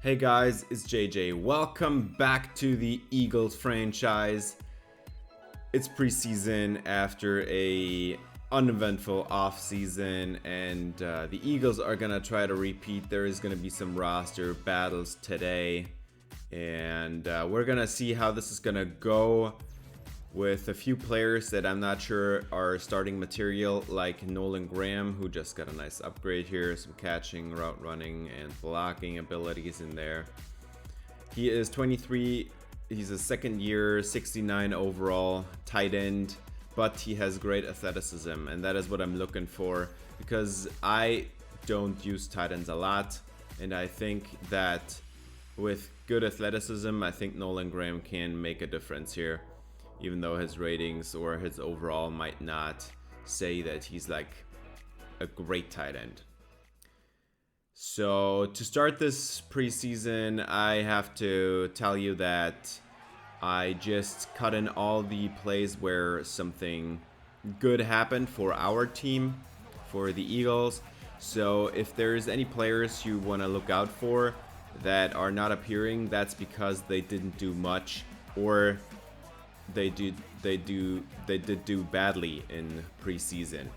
Hey guys, it's JJ. Welcome back to the Eagles franchise. It's preseason after a uneventful offseason, and the Eagles are gonna try to repeat. There is gonna be some roster battles today, and we're gonna see how this is gonna go with a few players that I'm not sure are starting material, like Nolan Graham, who just got a nice upgrade here, some catching, route running, and blocking abilities in there. He is 23, he's a second year, 69 overall, tight end, but he has great athleticism, and that is what I'm looking for, because I don't use tight ends a lot, and I think that with good athleticism, I think Nolan Graham can make a difference here. Even though his ratings or his overall might not say that he's like a great tight end. So to start this preseason, I have to tell you that I just cut in all the plays where something good happened for our team, for the Eagles. So if there's any players you want to look out for that are not appearing, that's because they didn't do much, or they did do badly in preseason.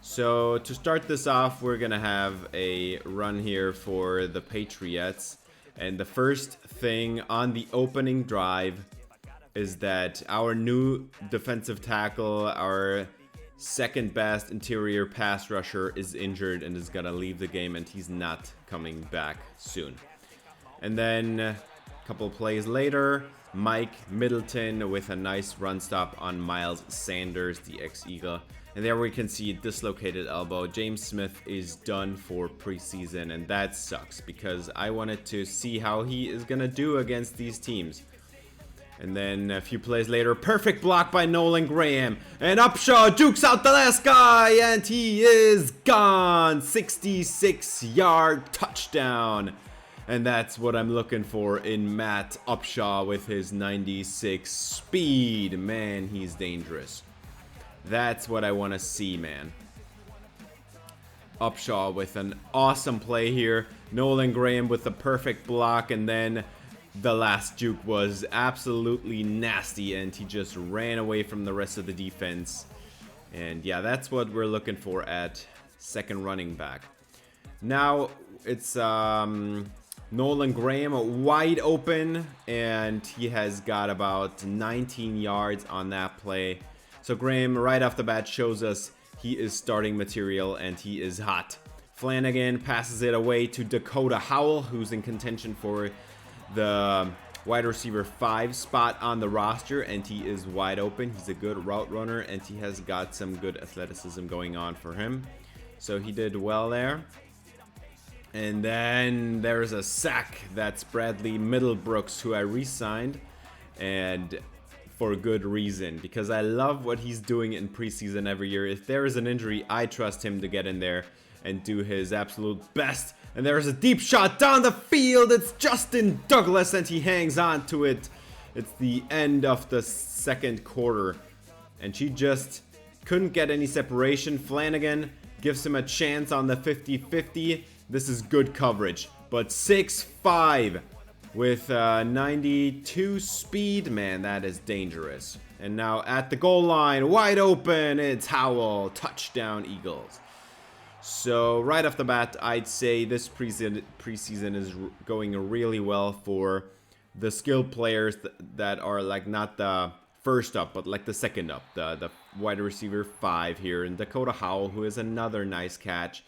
So to start this off, we're gonna have a run here for the Patriots, and the first thing on the opening drive is that our new defensive tackle, our second best interior pass rusher, is injured and is gonna leave the game, and he's not coming back soon. And then a couple plays later, Mike Middleton with a nice run stop on Miles Sanders, the ex-Eagle. And there we can see dislocated elbow. James Smith is done for preseason, and that sucks because I wanted to see how he is going to do against these teams. And then a few plays later, perfect block by Nolan Graham. And Upshaw jukes out the last guy, and he is gone. 66-yard touchdown. And that's what I'm looking for in Matt Upshaw with his 96 speed. Man, he's dangerous. That's what I want to see, man. Upshaw with an awesome play here. Nolan Graham with the perfect block, and then the last juke was absolutely nasty, and he just ran away from the rest of the defense. And yeah, that's what we're looking for at second running back. Now it's Nolan Graham wide open, and he has got about 19 yards on that play. So Graham right off the bat shows us he is starting material and he is hot. Flanagan passes it away to Dakota Howell, who's in contention for the wide receiver 5 spot on the roster, and he is wide open. He's a good route runner, and he has got some good athleticism going on for him. So he did well there. And then there's a sack. That's Bradley Middlebrooks, who I re-signed, and for good reason, because I love what he's doing in preseason every year. If there is an injury, I trust him to get in there and do his absolute best. And there's a deep shot down the field. It's Justin Douglas, and he hangs on to it. It's the end of the second quarter, and she just couldn't get any separation. Flanagan gives him a chance on the 50-50. This is good coverage, but 6'5" with 92 speed, man, that is dangerous. And now at the goal line, wide open, it's Howell, touchdown Eagles. So right off the bat, I'd say this preseason is going really well for the skilled players that are like not the first up, but like the second up, the wide receiver 5 here, and Dakota Howell, who is another nice catch.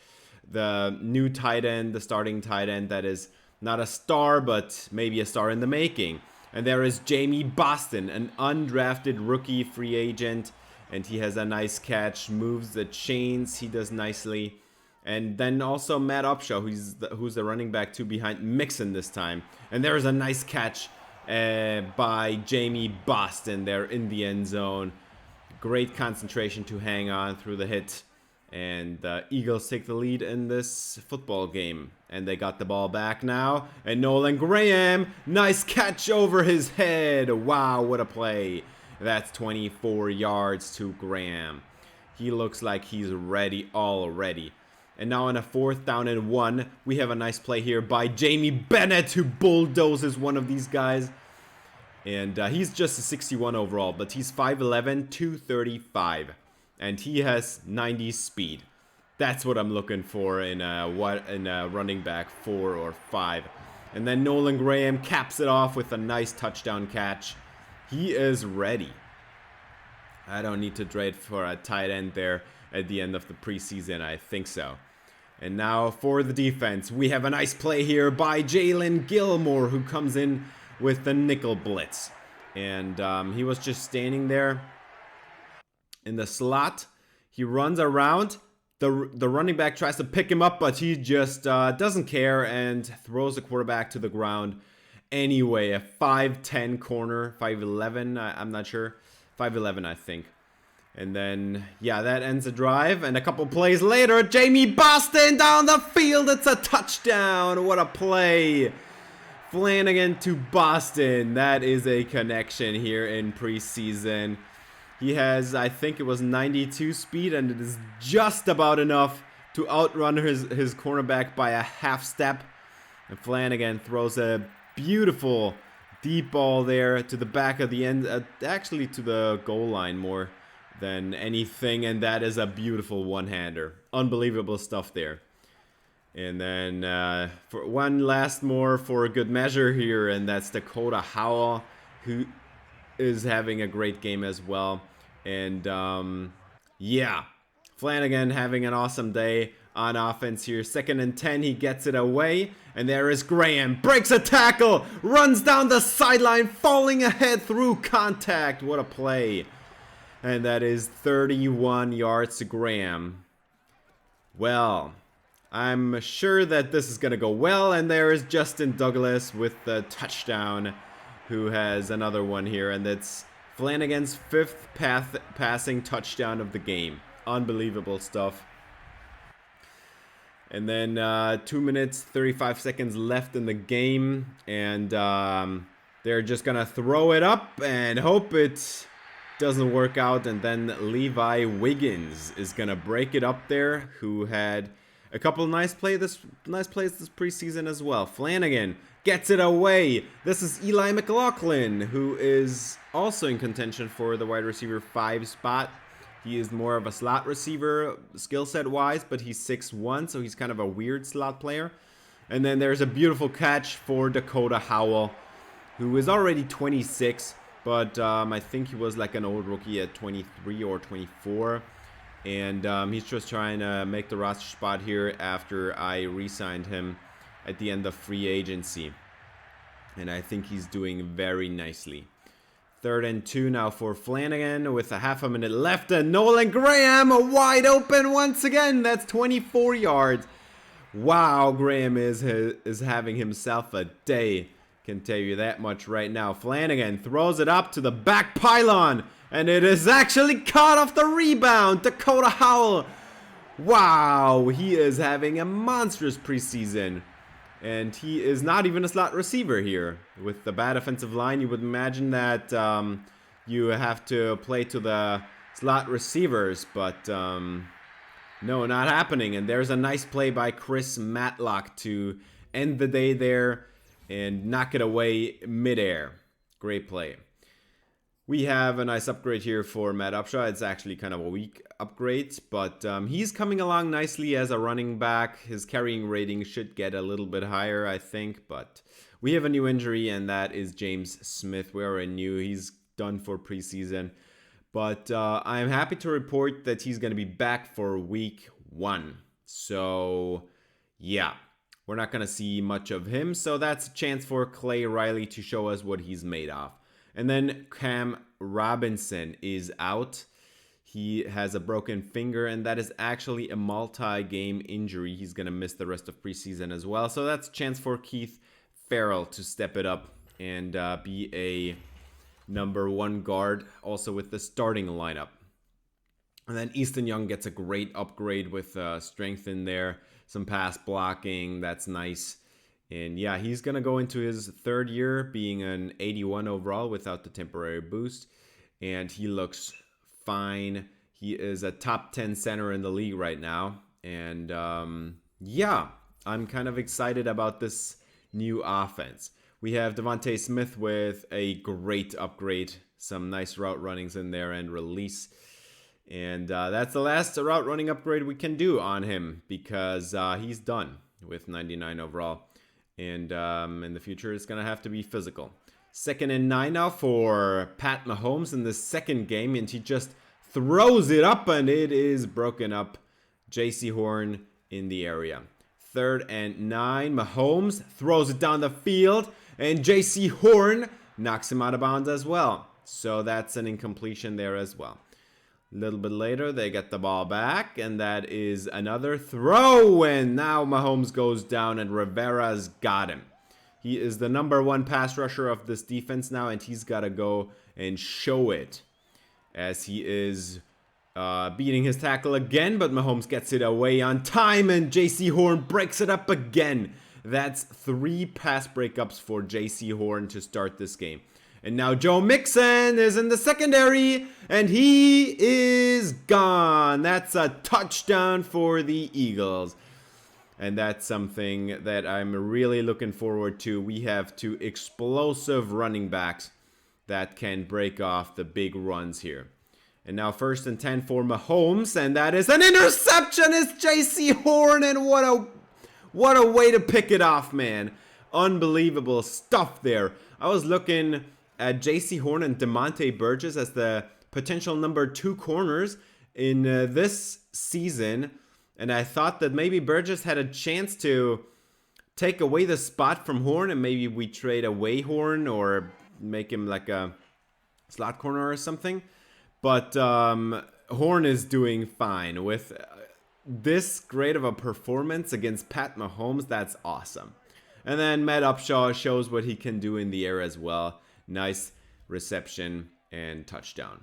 The new tight end, the starting tight end that is not a star, but maybe a star in the making. And there is Jamie Boston, an undrafted rookie free agent, and he has a nice catch, moves the chains, he does nicely. And then also Matt Upshaw, who's the running back 2 behind Mixon this time. And there is a nice catch by Jamie Boston there in the end zone. Great concentration to hang on through the hit. And the Eagles take the lead in this football game. And they got the ball back now. And Nolan Graham, nice catch over his head. Wow, what a play. That's 24 yards to Graham. He looks like he's ready already. And now on a 4th down and 1, we have a nice play here by Jamie Bennett, who bulldozes one of these guys. And he's just a 61 overall, but he's 5'11", 235. And he has 90 speed. That's what I'm looking for in a running back 4 or 5. And then Nolan Graham caps it off with a nice touchdown catch. He is ready. I don't need to trade for a tight end there at the end of the preseason. I think so. And now for the defense, we have a nice play here by Jalen Gilmore, who comes in with the nickel blitz. And he was just standing there in the slot. He runs around. The running back tries to pick him up, but he just doesn't care and throws the quarterback to the ground. Anyway, a 5'10 corner, 5'11, I'm not sure. 5'11, I think. And then, yeah, that ends the drive. And a couple plays later, Jamie Boston down the field. It's a touchdown. What a play. Flanagan to Boston. That is a connection here in preseason. He has, I think it was 92 speed, and it is just about enough to outrun his cornerback by a half step. And Flanagan throws a beautiful deep ball there to the back of the end, actually to the goal line more than anything, and that is a beautiful one-hander. Unbelievable stuff there. And then for one last more for a good measure here, and that's Dakota Howell, who is having a great game as well. And yeah, Flanagan having an awesome day on offense here. 2nd and 10, he gets it away, and there is Graham, breaks a tackle, runs down the sideline, falling ahead through contact. What a play. And that is 31 yards to Graham. Well, I'm sure that this is going to go well, and there is Justin Douglas with the touchdown, who has another one here, and that's Flanagan's 5th passing touchdown of the game. Unbelievable stuff. And then 2 minutes, 35 seconds left in the game, and they're just going to throw it up and hope it doesn't work out. And then Levi Wiggins is going to break it up there, who had a couple of nice plays this preseason as well. Flanagan gets it away. This is Eli McLaughlin, who is also in contention for the wide receiver 5 spot. He is more of a slot receiver skill set wise, but he's 6'1", so he's kind of a weird slot player. And then there's a beautiful catch for Dakota Howell, who is already 26, but I think he was like an old rookie at 23 or 24. And he's just trying to make the roster spot here after I re-signed him at the end of free agency. And I think he's doing very nicely. 3rd and 2 now for Flanagan with a half a minute left. And Nolan Graham wide open once again. That's 24 yards. Wow, Graham is having himself a day. Can tell you that much right now. Flanagan throws it up to the back pylon. And it is actually caught off the rebound. Dakota Howell. Wow, he is having a monstrous preseason. And he is not even a slot receiver here. With the bad offensive line, you would imagine that you have to play to the slot receivers. But no, not happening. And there's a nice play by Chris Matlock to end the day there and knock it away midair. Great play. We have a nice upgrade here for Matt Upshaw. It's actually kind of a weak upgrade, but he's coming along nicely as a running back. His carrying rating should get a little bit higher, I think, but we have a new injury, and that is James Smith. We already knew he's done for preseason, but I'm happy to report that he's going to be back for week 1. So, yeah, we're not going to see much of him, so that's a chance for Clay Riley to show us what he's made of. And then Cam Robinson is out. He has a broken finger, and that is actually a multi-game injury. He's going to miss the rest of preseason as well. So that's a chance for Keith Farrell to step it up and be a number 1 guard, also with the starting lineup. And then Easton Young gets a great upgrade with strength in there, some pass blocking. That's nice. And yeah, he's going to go into his 3rd year being an 81 overall without the temporary boost. And he looks fine. He is a top 10 center in the league right now. And yeah, I'm kind of excited about this new offense. We have Devontae Smith with a great upgrade, some nice route runnings in there, and release. And that's the last route running upgrade we can do on him, because he's done with 99 overall. And in the future, it's going to have to be physical. 2nd and 9 now for Pat Mahomes in the second game, and he just throws it up, and it is broken up. J.C. Horn in the area. 3rd and 9. Mahomes throws it down the field, and J.C. Horn knocks him out of bounds as well. So that's an incompletion there as well. A little bit later, they get the ball back, and that is another throw, and now Mahomes goes down, and Rivera's got him. He is the #1 pass rusher of this defense now, and he's got to go and show it, as he is beating his tackle again, but Mahomes gets it away on time, and J.C. Horn breaks it up again. That's 3 pass breakups for J.C. Horn to start this game. And now Joe Mixon is in the secondary, and he is gone. That's a touchdown for the Eagles. And that's something that I'm really looking forward to. We have 2 explosive running backs that can break off the big runs here. And now 1st and 10 for Mahomes, and that is an interception. It's J.C. Horn, and what a way to pick it off, man. Unbelievable stuff there. I was looking at J.C. Horn and Demonte Burgess as the potential #2 corners in this season. And I thought that maybe Burgess had a chance to take away the spot from Horn, and maybe we trade away Horn or make him like a slot corner or something. But Horn is doing fine. With this great of a performance against Pat Mahomes, that's awesome. And then Matt Upshaw shows what he can do in the air as well. Nice reception and touchdown.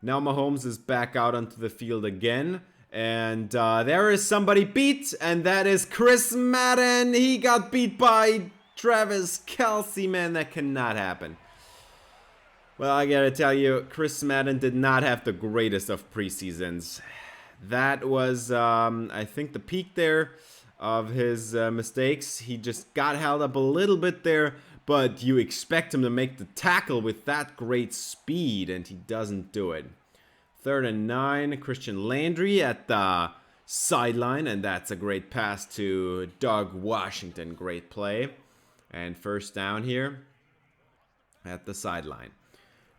Now Mahomes is back out onto the field again. And there is somebody beat, and that is Chris Madden. He got beat by Travis Kelce. Man, that cannot happen. Well, I gotta tell you, Chris Madden did not have the greatest of preseasons. That was, I think, the peak there of his mistakes. He just got held up a little bit there. But you expect him to make the tackle with that great speed, and he doesn't do it. 3rd and 9, Christian Landry at the sideline, and that's a great pass to Doug Washington. Great play. And 1st down here at the sideline.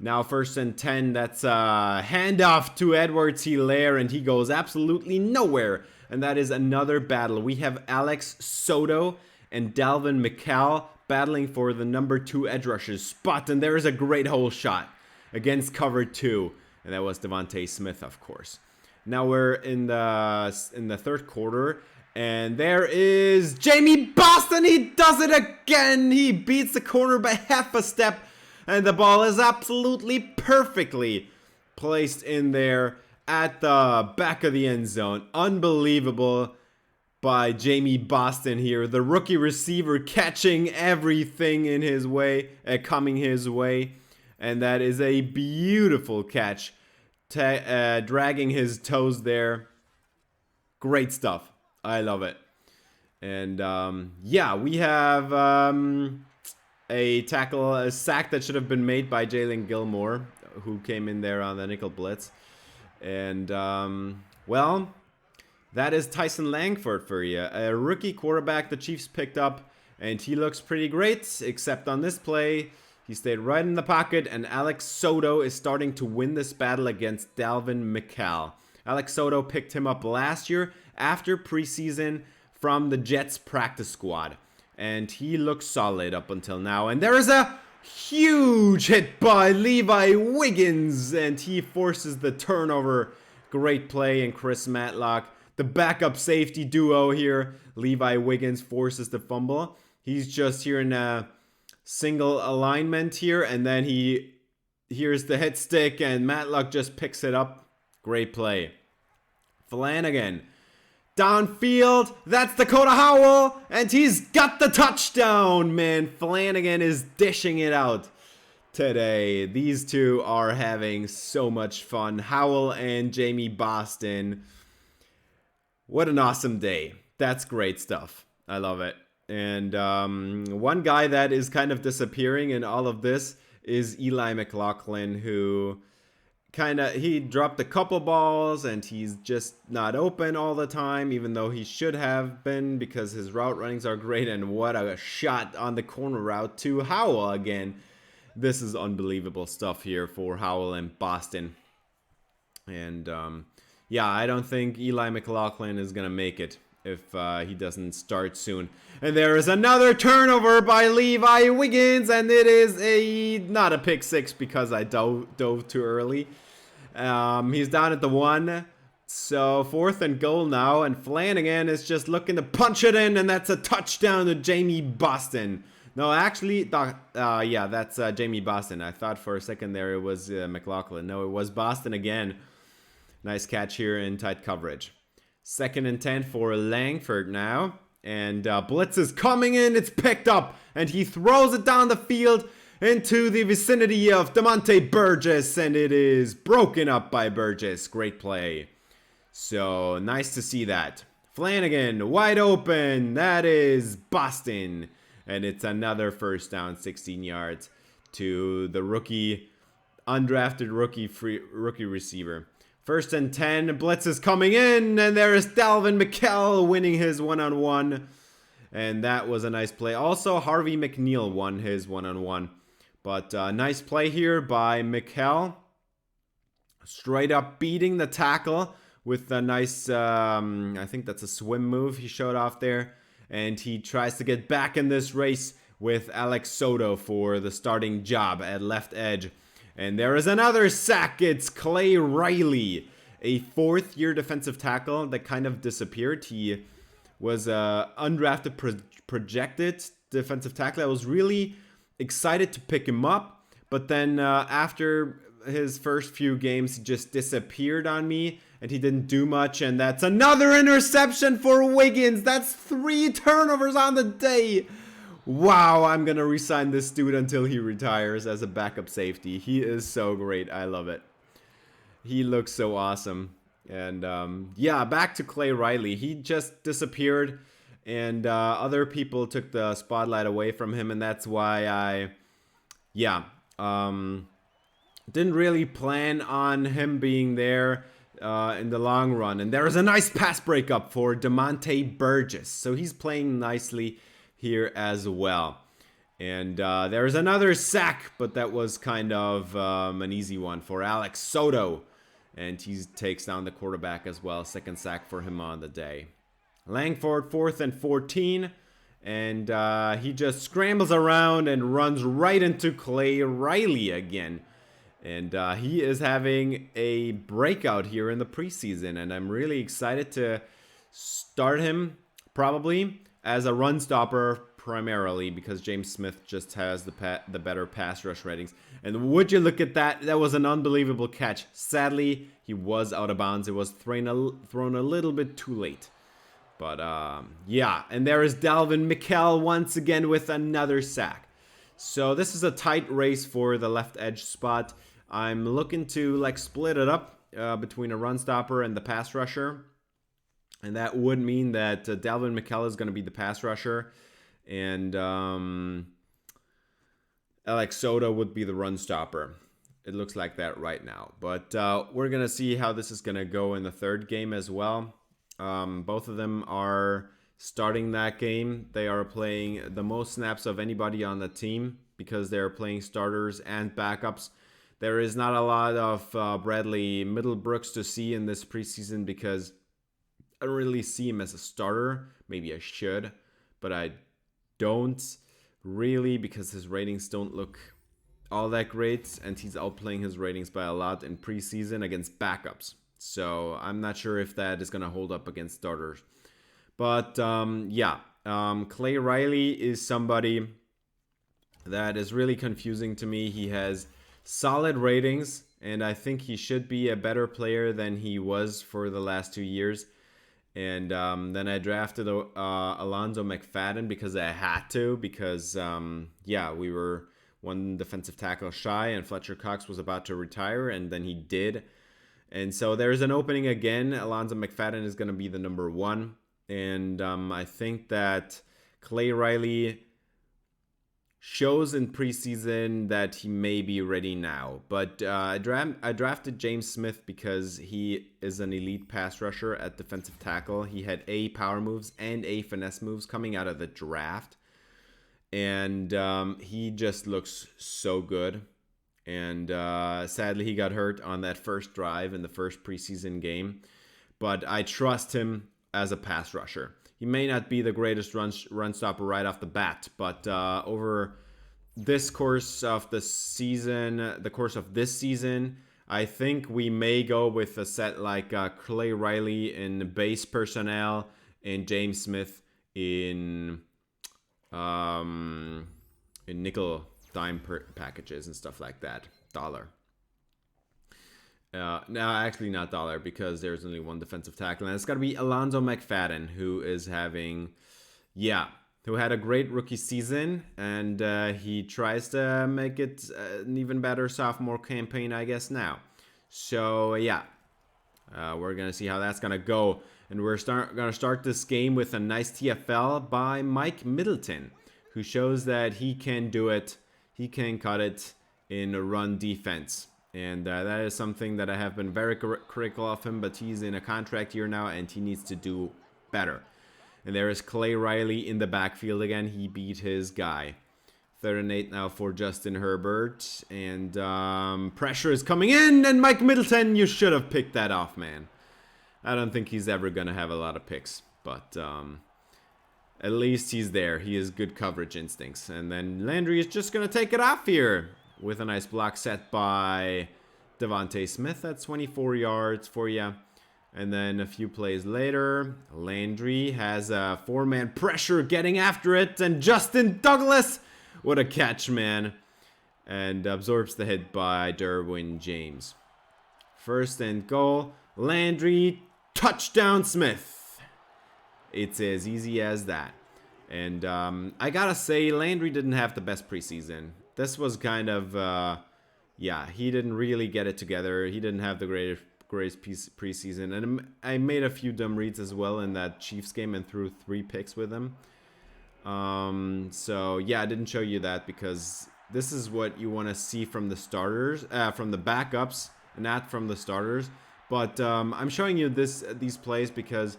Now 1st and 10, that's a handoff to Edwards-Helaire, and he goes absolutely nowhere. And that is another battle. We have Alex Soto and Dalvin McCall battling for the #2 edge rusher's spot, and there is a great hole shot against cover 2, and that was Devontae Smith, of course. Now we're in the 3rd quarter, and there is Jamie Boston. He does it again. He beats the corner by half a step, and the ball is absolutely perfectly placed in there at the back of the end zone. Unbelievable by Jamie Boston here, the rookie receiver catching everything in his way, coming his way, and that is a beautiful catch, dragging his toes there. Great stuff. I love it. And yeah, we have a sack that should have been made by Jalen Gilmore, who came in there on the nickel blitz. And well, that is Tyson Langford for you, a rookie quarterback the Chiefs picked up, and he looks pretty great, except on this play, he stayed right in the pocket, and Alex Soto is starting to win this battle against Dalvin McCall. Alex Soto picked him up last year after preseason from the Jets practice squad, and he looks solid up until now. And there is a huge hit by Levi Wiggins, and he forces the turnover. Great play, and Chris Matlock, the backup safety duo here. Levi Wiggins forces the fumble. He's just here in a single alignment here, and then here's the hit stick, and Matlock just picks it up. Great play. Flanagan downfield. That's Dakota Howell, and he's got the touchdown. Man, Flanagan is dishing it out today. These two are having so much fun. Howell and Jamie Boston. What an awesome day. That's great stuff. I love it. And one guy that is kind of disappearing in all of this is Eli McLaughlin, who he dropped a couple balls and he's just not open all the time, even though he should have been, because his route runnings are great. And what a shot on the corner route to Howell again. This is unbelievable stuff here for Howell and Boston. And yeah, I don't think Eli McLaughlin is going to make it if he doesn't start soon. And there is another turnover by Levi Wiggins, and it is not a pick six because I dove too early. He's down at the 1. So 4th and goal now, and Flanagan is just looking to punch it in, and that's a touchdown to Jamie Boston. No, actually, yeah, that's Jamie Boston. I thought for a second there it was McLaughlin. No, it was Boston again. Nice catch here in tight coverage. 2nd and 10 for Langford now. And blitz is coming in. It's picked up. And he throws it down the field into the vicinity of Demonte Burgess. And it is broken up by Burgess. Great play. So nice to see that. Flanagan wide open. That is Boston. And it's another first down, 16 yards to the undrafted rookie receiver. 1st and 10, blitz is coming in, and there is Dalvin McKell winning his one-on-one. And that was a nice play. Also, Harvey McNeil won his one-on-one. But nice play here by McKell. Straight up beating the tackle with a nice, I think that's a swim move he showed off there. And he tries to get back in this race with Alex Soto for the starting job at left edge. And there is another sack. It's Clay Riley, a 4th-year defensive tackle that kind of disappeared. He was undrafted projected defensive tackle. I was really excited to pick him up. But then after his first few games, he just disappeared on me. And he didn't do much. And that's another interception for Wiggins. That's 3 turnovers on the day. Wow, I'm going to re-sign this dude until he retires as a backup safety. He is so great. I love it. He looks so awesome. And yeah, back to Clay Riley. He just disappeared. And other people took the spotlight away from him. And that's why I, didn't really plan on him being there in the long run. And there is a nice pass breakup for Demonte Burgess. So he's playing nicely here as well. And there's another sack, but that was kind of an easy one for Alex Soto. And he takes down the quarterback as well. 2nd sack for him on the day. Langford, 4th and 14. And he just scrambles around and runs right into Clay Riley again. And he is having a breakout here in the preseason. And I'm really excited to start him probably as a run stopper primarily, because James Smith just has the better pass rush ratings. And would you look at that? That was an unbelievable catch. Sadly, he was out of bounds. It was thrown a little bit too late. But yeah, and there is Dalvin McKell once again with another sack. So this is a tight race for the left edge spot. I'm looking to split it up between a run stopper and the pass rusher. And that would mean that Dalvin McKell is going to be the pass rusher. And Alex Soto would be the run stopper. It looks like that right now. But we're going to see how this is going to go in the 3rd game as well. Both of them are starting that game. They are playing the most snaps of anybody on the team because they're playing starters and backups. There is not a lot of Bradley Middlebrooks to see in this preseason because I don't really see him as a starter. Maybe I should, but I don't really because his ratings don't look all that great, and he's outplaying his ratings by a lot in preseason against backups. So I'm not sure if that is going to hold up against starters. But yeah, Clay Riley is somebody that is really confusing to me. He has solid ratings, and I think he should be a better player than he was for the last 2 years. And then I drafted Alonzo McFadden because I had to, because, yeah, we were one defensive tackle shy, and Fletcher Cox was about to retire, and then he did. And so there's an opening again. Alonzo McFadden is going to be the number 1. And I think that Clay Riley shows in preseason that he may be ready now. But I drafted James Smith because he is an elite pass rusher at defensive tackle. He had A, power moves and A, finesse moves coming out of the draft. And he just looks so good. And sadly, he got hurt on that first drive in the first preseason game. But I trust him as a pass rusher. He may not be the greatest run stopper right off the bat, but over this course of the season, I think we may go with a set like Clay Riley in base personnel and James Smith in nickel dime packages and stuff like that. Dollar. No, actually not dollar, because there's only one defensive tackle, and it's got to be Alonzo McFadden, who had a great rookie season, and he tries to make it an even better sophomore campaign, I guess, now. So, we're going to see how that's going to go, and we're going to start this game with a nice TFL by Mike Middleton, who shows that he can do it, he can cut it in a run defense. And that is something that I have been very critical of him, but he's in a contract year now, and he needs to do better. And there is Clay Riley in the backfield again. He beat his guy. 3rd and 8 now for Justin Herbert. And pressure is coming in, and Mike Middleton, you should have picked that off, man. I don't think he's ever going to have a lot of picks, but at least he's there. He has good coverage instincts. And then Landry is just going to take it off here, with a nice block set by Devontae Smith at 24 yards for you. And then a few plays later, Landry has a 4-man pressure getting after it. And Justin Douglas, what a catch, man. And absorbs the hit by Derwin James. 1st and goal, Landry, touchdown Smith. It's as easy as that. And I gotta say, Landry didn't have the best preseason. This was kind of, he didn't really get it together. He didn't have the greatest preseason. And I made a few dumb reads as well in that Chiefs game and threw 3 picks with him. So, I didn't show you that because this is what you want to see from the starters, from the backups, not from the starters. But I'm showing you these plays because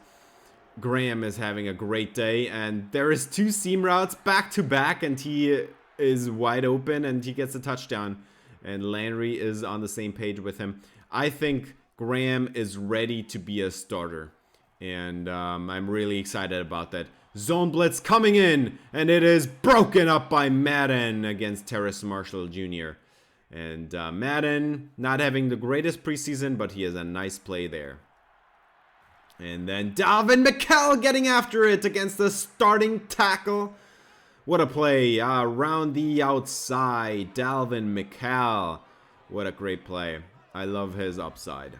Graham is having a great day. And there is 2 seam routes back to back, and he is wide open and he gets a touchdown, and Landry is on the same page with him. I think Graham is ready to be a starter, and I'm really excited about that. Zone blitz coming in, and it is broken up by Madden against Terrace Marshall Jr. And Madden not having the greatest preseason, but he has a nice play there. And then Dalvin McCall getting after it against the starting tackle. What a play, around the outside, Dalvin McCall. What a great play. I love his upside.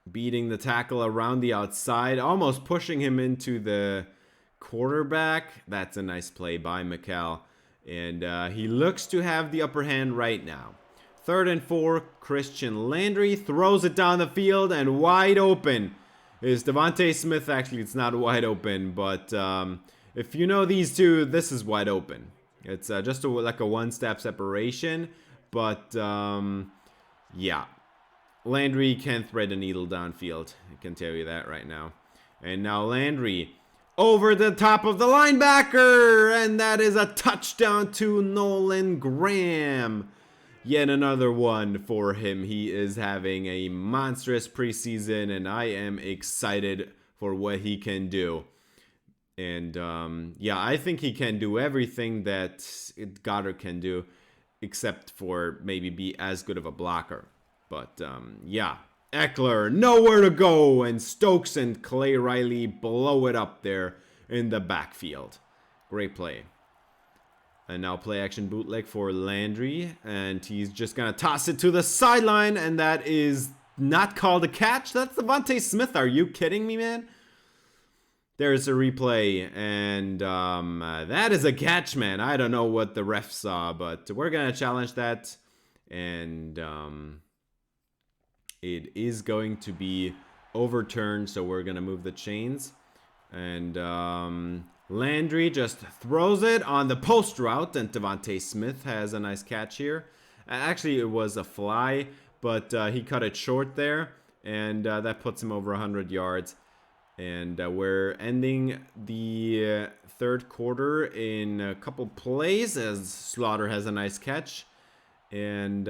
Beating the tackle around the outside, almost pushing him into the quarterback. That's a nice play by McCall. And he looks to have the upper hand right now. 3rd and 4, Christian Landry throws it down the field, and wide open is Devontae Smith. Actually, it's not wide open, but if you know these two, this is wide open. It's just like a one-step separation. But, Landry can thread the needle downfield. I can tell you that right now. And now Landry over the top of the linebacker. And that is a touchdown to Nolan Graham. Yet another one for him. He is having a monstrous preseason, and I am excited for what he can do. And I think he can do everything that Goddard can do, except for maybe be as good of a blocker. But Eckler, nowhere to go, and Stokes and Clay Riley blow it up there in the backfield. Great play. And now play action bootleg for Landry, and he's just gonna toss it to the sideline, and that is not called a catch. That's Devontae Smith. Are you kidding me, man? There's a replay, and that is a catch, man. I don't know what the ref saw, but we're going to challenge that. And It is going to be overturned, so we're going to move the chains. And Landry just throws it on the post route, and Devontae Smith has a nice catch here. Actually, it was a fly, but he cut it short there, and that puts him over 100 yards. And we're ending the third quarter in a couple plays as Slaughter has a nice catch. And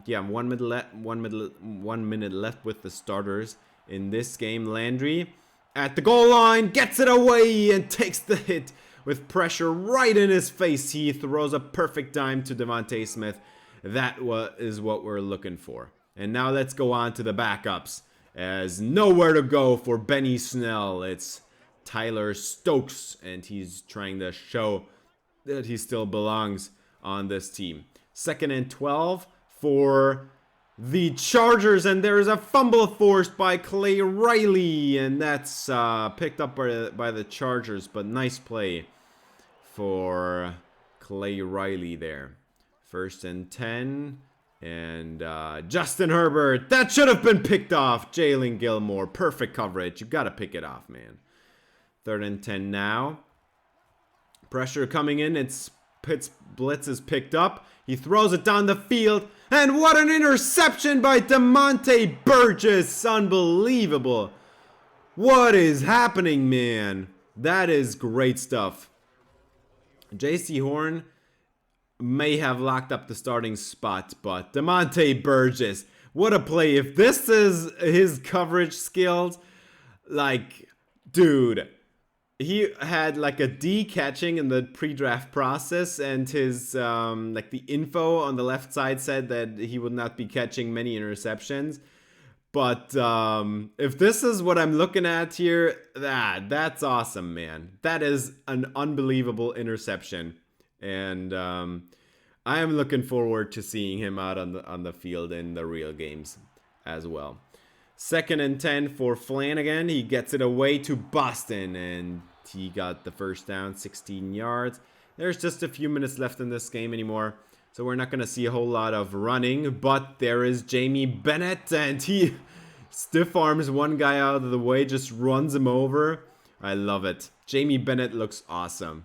yeah, 1 minute left with the starters in this game. Landry at the goal line gets it away and takes the hit with pressure right in his face. He throws a perfect dime to Devontae Smith. That is what we're looking for. And now let's go on to the backups. As nowhere to go for Benny Snell. It's Tyler Stokes, and he's trying to show that he still belongs on this team. 2nd and 12 for the Chargers, and there is a fumble forced by Clay Riley, and that's picked up by the Chargers, but nice play for Clay Riley there. 1st and 10. And Justin Herbert, that should have been picked off. Jalen Gilmore, perfect coverage. You got to pick it off, man. 3rd and 10 now. Pressure coming in. Pitt's blitz is picked up. He throws it down the field. And what an interception by DeMonte Burgess. Unbelievable. What is happening, man? That is great stuff. J.C. Horn may have locked up the starting spot, but DeMonte Burgess, what a play. If this is his coverage skills, like, dude, he had like a D catching in the pre-draft process, and his like the info on the left side said that he would not be catching many interceptions. But if this is what I'm looking at here, that's awesome, man. That is an unbelievable interception. And I am looking forward to seeing him out on the field in the real games as well. 2nd and 10 for Flanagan. He gets it away to Boston, and he got the first down, 16 yards. There's just a few minutes left in this game anymore, so we're not going to see a whole lot of running. But there is Jamie Bennett, and he stiff arms one guy out of the way, just runs him over. I love it. Jamie Bennett looks awesome.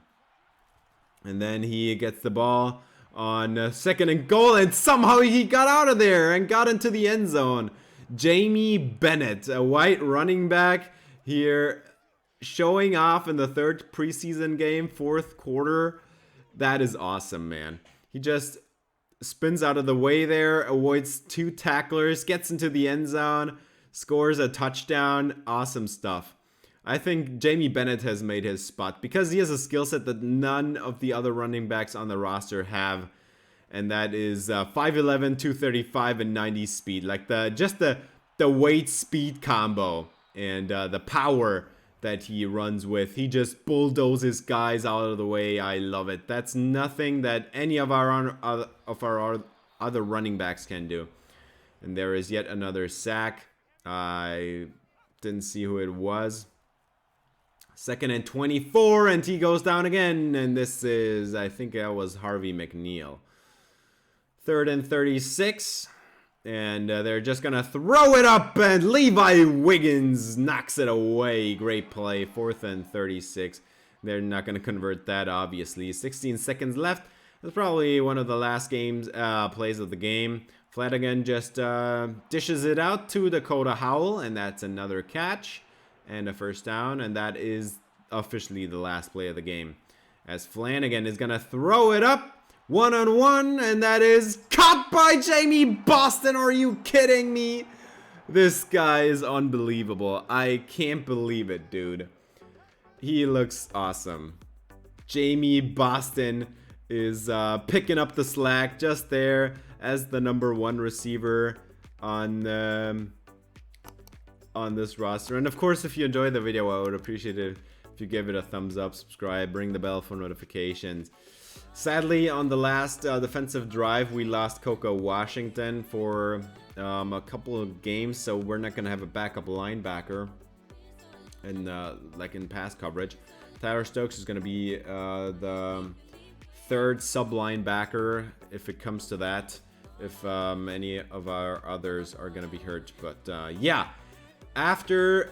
And then he gets the ball on 2nd and goal, and somehow he got out of there and got into the end zone. Jamie Bennett, a white running back here, showing off in the 3rd preseason game, 4th quarter. That is awesome, man. He just spins out of the way there, avoids 2 tacklers, gets into the end zone, scores a touchdown. Awesome stuff. I think Jamie Bennett has made his spot because he has a skill set that none of the other running backs on the roster have. And that is 5'11", 235, and 90 speed. Like the weight speed combo and the power that he runs with. He just bulldozes guys out of the way. I love it. That's nothing that any of our other running backs can do. And there is yet another sack. I didn't see who it was. 2nd and 24, and he goes down again. And this is, I think that was Harvey McNeil. 3rd and 36. And they're just going to throw it up, and Levi Wiggins knocks it away. Great play. 4th and 36. They're not going to convert that, obviously. 16 seconds left. That's probably one of the last plays of the game. Flanagan just dishes it out to Dakota Howell, and that's another catch and a first down. And that is officially the last play of the game, as Flanagan is going to throw it up. 1-on-1, and that is caught by Jamie Boston. Are you kidding me? This guy is unbelievable. I can't believe it, dude. He looks awesome. Jamie Boston is picking up the slack just there as the #1 receiver on this roster. And of course, if you enjoyed the video, I would appreciate it if you give it a thumbs up, subscribe, ring the bell for notifications. Sadly, on the last defensive drive, we lost Coco Washington for a couple of games, so we're not going to have a backup linebacker in, like in pass coverage. Tyler Stokes is going to be the 3rd sub linebacker if it comes to that if any of our others are going to be hurt. But yeah, after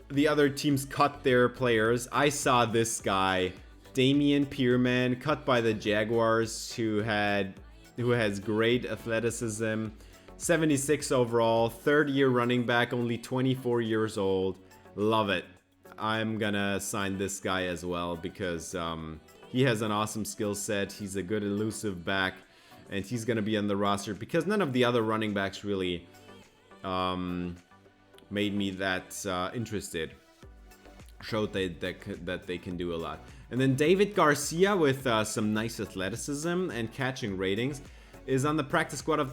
the other teams cut their players, I saw this guy, Damian Pierman, cut by the Jaguars, who has great athleticism, 76 overall, third-year running back, only 24 years old. Love it. I'm gonna sign this guy as well because he has an awesome skill set. He's a good elusive back, and he's gonna be on the roster because none of the other running backs really made me that interested. Showed that they can do a lot. And then David Garcia with some nice athleticism and catching ratings is on the practice squad of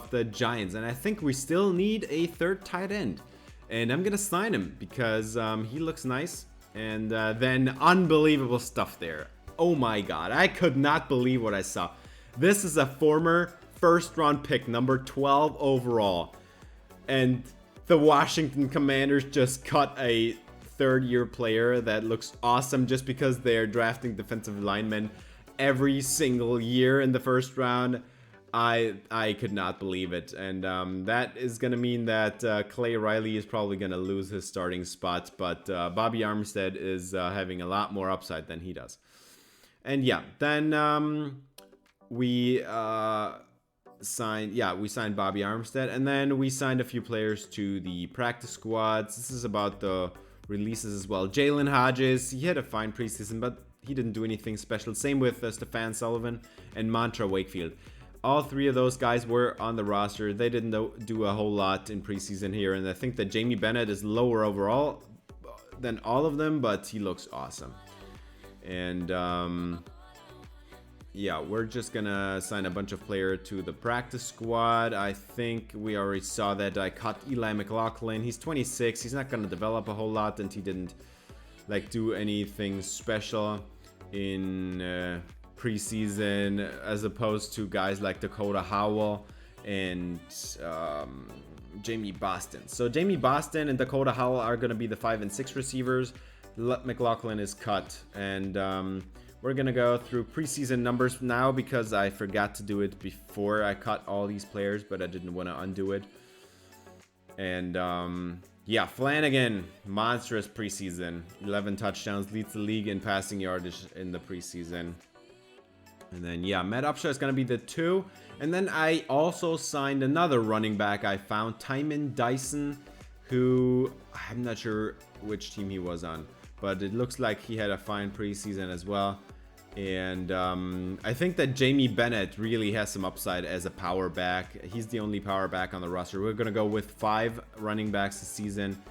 the Giants, and I think we still need a third tight end. And I'm gonna sign him because he looks nice. And then unbelievable stuff there. Oh my god, I could not believe what I saw. This is a former first-round pick, number 12 overall, and the Washington Commanders just cut a third-year player that looks awesome just because they're drafting defensive linemen every single year in the first round. I could not believe it, and that is going to mean that Clay Riley is probably going to lose his starting spot, but Bobby Armstead is having a lot more upside than he does. And yeah, then we signed Bobby Armstead, and then we signed a few players to the practice squads. This is about the releases as well. Jalen Hodges, he had a fine preseason, but he didn't do anything special. Same with Stefan Sullivan and Mantra Wakefield. All three of those guys were on the roster. They didn't do a whole lot in preseason here, and I think that Jamie Bennett is lower overall than all of them, but he looks awesome. And yeah, we're just gonna sign a bunch of players to the practice squad. I think we already saw that I cut Eli McLaughlin. He's 26. He's not gonna develop a whole lot, and he didn't do anything special in preseason, as opposed to guys like Dakota Howell and Jamie Boston. So Jamie Boston and Dakota Howell are going to be the 5 and 6 receivers. McLaughlin is cut, and we're going to go through preseason numbers now because I forgot to do it before I cut all these players, but I didn't want to undo it. And yeah, Flanagan, monstrous preseason, 11 touchdowns, leads the league in passing yardage in the preseason. And then, yeah, Matt Upshaw is going to be the 2. And then I also signed another running back I found, Tyman Dyson, who I'm not sure which team he was on, but it looks like he had a fine preseason as well. And I think that Jamie Bennett really has some upside as a power back. He's the only power back on the roster. We're going to go with 5 running backs this season,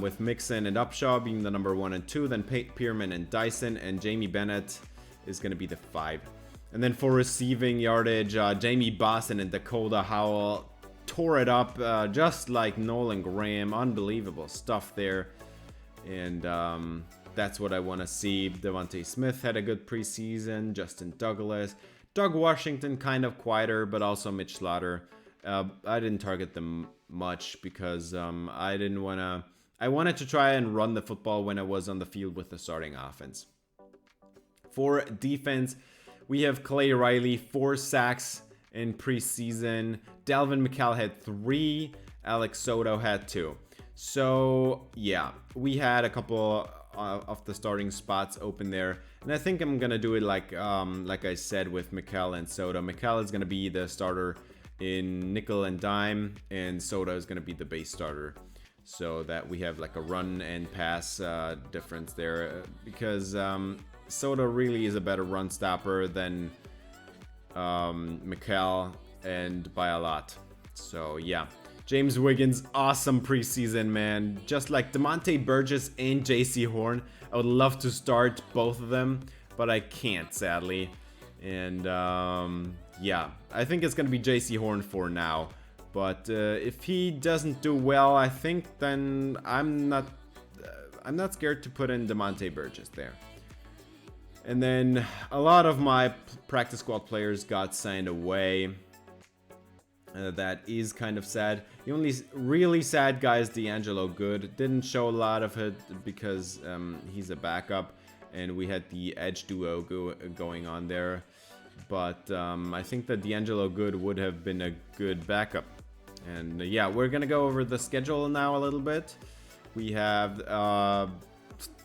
with Mixon and Upshaw being the number 1 and 2, then Pierman and Dyson, and Jamie Bennett is going to be the 5. And then for receiving yardage, Jamie Boston and Dakota Howell tore it up just like Nolan Graham. Unbelievable stuff there. And that's what I want to see. Devontae Smith had a good preseason. Justin Douglas. Doug Washington kind of quieter, but also Mitch Slaughter. I didn't target them much because I didn't want to... I wanted to try and run the football when I was on the field with the starting offense. For defense, we have Clay Riley, 4 sacks in preseason. Dalvin McCall had 3. Alex Soto had 2. So, yeah, we had a couple of the starting spots open there. And I think I'm going to do it like I said with McCall and Soto. McCall is going to be the starter in nickel and dime, and Soto is going to be the base starter. So that we have like a run and pass difference there, because Soto really is a better run stopper than McCall, and by a lot. So yeah, James Wiggins, awesome preseason, man. Just like DeMonte Burgess and JC Horn. I would love to start both of them, but I can't, sadly. And yeah, I think it's gonna be JC Horn for now. But if he doesn't do well, I think then I'm not scared to put in DeMonte Burgess there. And then a lot of my practice squad players got signed away. That is kind of sad. The only really sad guy is D'Angelo Good. Didn't show a lot of it because he's a backup, and we had the edge duo going on there. but I think that D'Angelo Good would have been a good backup. And yeah, we're gonna go over the schedule now a little bit. We have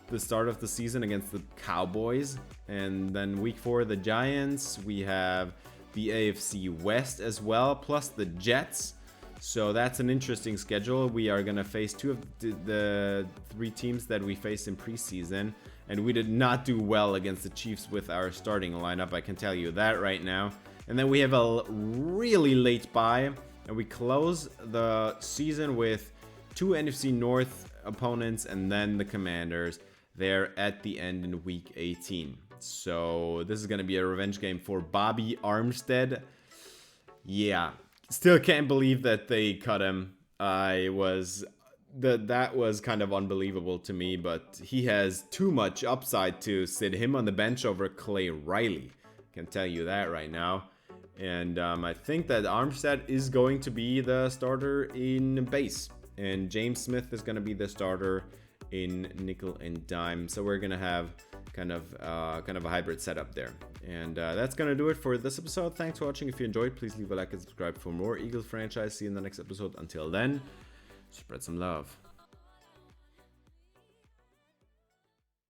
the start of the season against the Cowboys, and then week 4 the Giants. We have the AFC West as well, plus the Jets. So that's an interesting schedule. We are gonna face 2 of the 3 teams that we faced in preseason, and we did not do well against the Chiefs with our starting lineup, I can tell you that right now. And then we have a really late bye, and we close the season with 2 NFC North opponents and then the Commanders there at the end in week 18. So this is going to be a revenge game for Bobby Armstead. Yeah, still can't believe that they cut him. That was kind of unbelievable to me, but he has too much upside to sit him on the bench over Clay Riley. Can tell you that right now. And I think that Armstead is going to be the starter in base, and James Smith is going to be the starter in nickel and dime. So we're gonna have kind of a hybrid setup there. And that's gonna do it for this episode. Thanks for watching. If you enjoyed, please leave a like and subscribe for more Eagles franchise. See you in the next episode. Until then, spread some love.